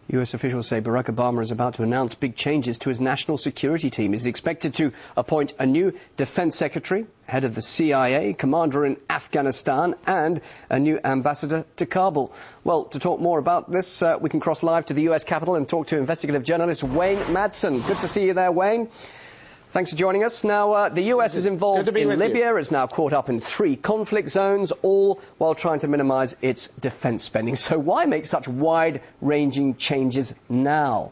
US officials say Barack Obama is about to announce big changes to his national security team. He's expected to appoint a new defense secretary, head of the CIA, commander in Afghanistan, and a new ambassador to Kabul. Well, to talk more about this, we can cross live to the US Capitol and talk to investigative journalist Wayne Madsen. Good to see you there, Wayne. Thanks for joining us. Now, the US is involved in Libya. It's now caught up in 3 conflict zones, all while trying to minimise its defence spending. So why make such wide-ranging changes now?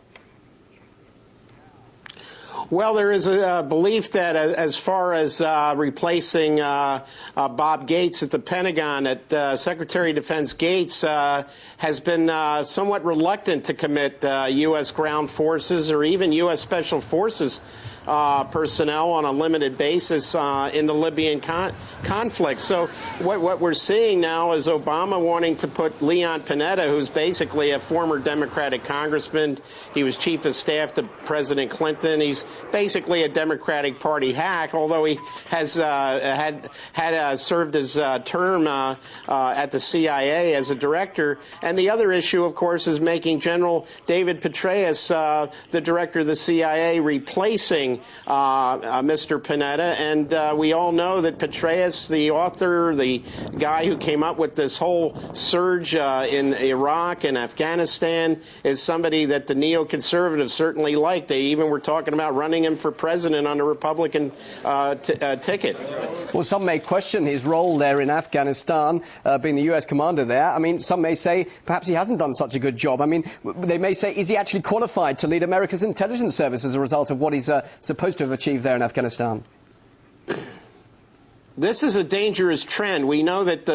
Well, there is a belief that as far as replacing Bob Gates at the Pentagon, that Secretary of Defense Gates has been somewhat reluctant to commit U.S. ground forces or even U.S. Special Forces personnel on a limited basis in the Libyan conflict. So what we're seeing now is Obama wanting to put Leon Panetta, who's basically a former Democratic congressman. He was chief of staff to President Clinton. He's basically a Democratic Party hack, although he has had served his term at the CIA as a director. And the other issue, of course, is making General David Petraeus, the director of the CIA, replacing Mr. Panetta. And we all know that Petraeus, the author, the guy who came up with this whole surge in Iraq and Afghanistan, is somebody that the neoconservatives certainly like. They even were talking about running him for president on a Republican ticket. Well, some may question his role there in Afghanistan, being the US commander there. I mean, some may say perhaps he hasn't done such a good job. I mean, they may say, is he actually qualified to lead America's intelligence service as a result of what he's supposed to have achieved there in Afghanistan? This is a dangerous trend. We know that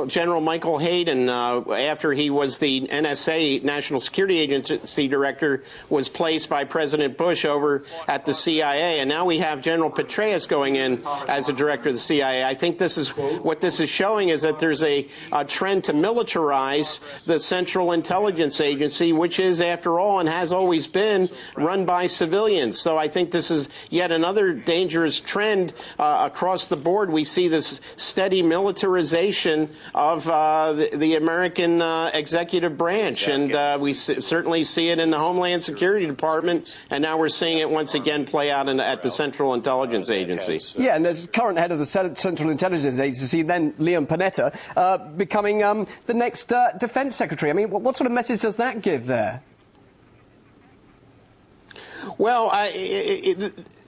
General Michael Hayden, after he was the NSA, National Security Agency director, was placed by President Bush over at the CIA. And now we have General Petraeus going in as a director of the CIA. I think what this is showing is that there's a trend to militarize the Central Intelligence Agency, which is, after all, and has always been, run by civilians. So I think this is yet another dangerous trend across the board. We see this steady militarization of the American executive branch, and we certainly see it in the Homeland Security Department, and now we're seeing it once again play out at the Central Intelligence Agency. Yeah, and there's current head of the Central Intelligence Agency, then Leon Panetta, becoming the next defense secretary. I mean, what sort of message does that give there? Well,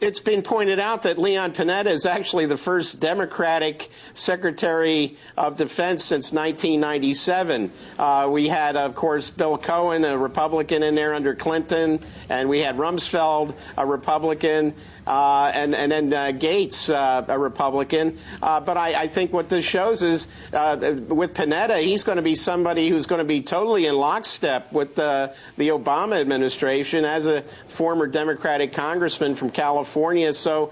it's been pointed out that Leon Panetta is actually the first Democratic Secretary of Defense since 1997. We had, of course, Bill Cohen, a Republican, in there under Clinton, and we had Rumsfeld, a Republican, and then Gates, a Republican. But I think what this shows is, with Panetta, he's going to be somebody who's going to be totally in lockstep with the Obama administration as a former Democratic congressman from California. So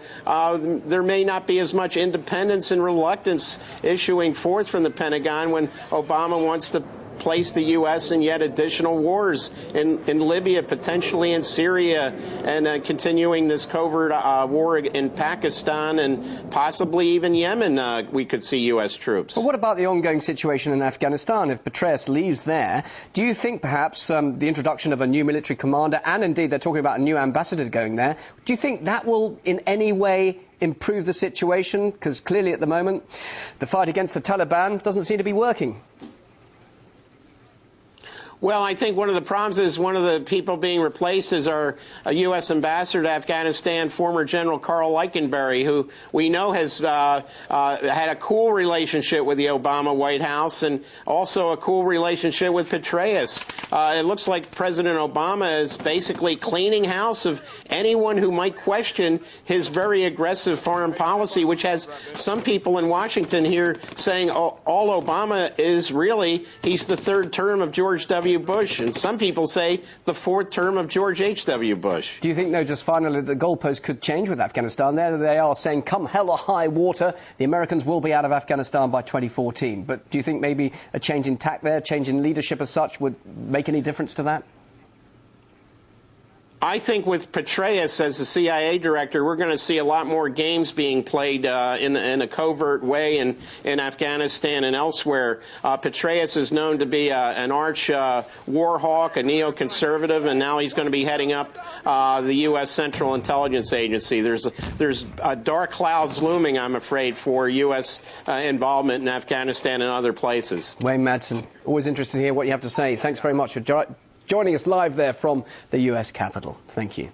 there may not be as much independence and reluctance issuing forth from the Pentagon when Obama wants to place the U.S. in yet additional wars in Libya, potentially in Syria, and continuing this covert war in Pakistan and possibly even Yemen. We could see U.S. troops. But what about the ongoing situation in Afghanistan? If Petraeus leaves there, do you think perhaps the introduction of a new military commander, and indeed they're talking about a new ambassador going there, do you think that will in any way improve the situation? Because clearly at the moment the fight against the Taliban doesn't seem to be working. Well, I think one of the problems is one of the people being replaced is our U.S. ambassador to Afghanistan, former General Carl Leikenberry, who we know has had a cool relationship with the Obama White House and also a cool relationship with Petraeus. It looks like President Obama is basically cleaning house of anyone who might question his very aggressive foreign policy, which has some people in Washington here saying all Obama is really, he's the 3rd term of George W. Bush, and some people say the 4th term of George H.W. Bush. Do you think, no, just finally, the goalpost could change with Afghanistan? There they are saying, come hell or high water, the Americans will be out of Afghanistan by 2014. But do you think maybe a change in tack there, change in leadership as such, would make any difference to that? I think with Petraeus as the CIA director, we're going to see a lot more games being played in a covert way in Afghanistan and elsewhere. Petraeus is known to be an arch war hawk, a neoconservative, and now he's going to be heading up the U.S. Central Intelligence Agency. There's dark clouds looming, I'm afraid, for U.S. involvement in Afghanistan and other places. Wayne Madsen, always interested to hear what you have to say. Thanks very much for joining us live there from the U.S. Capitol. Thank you.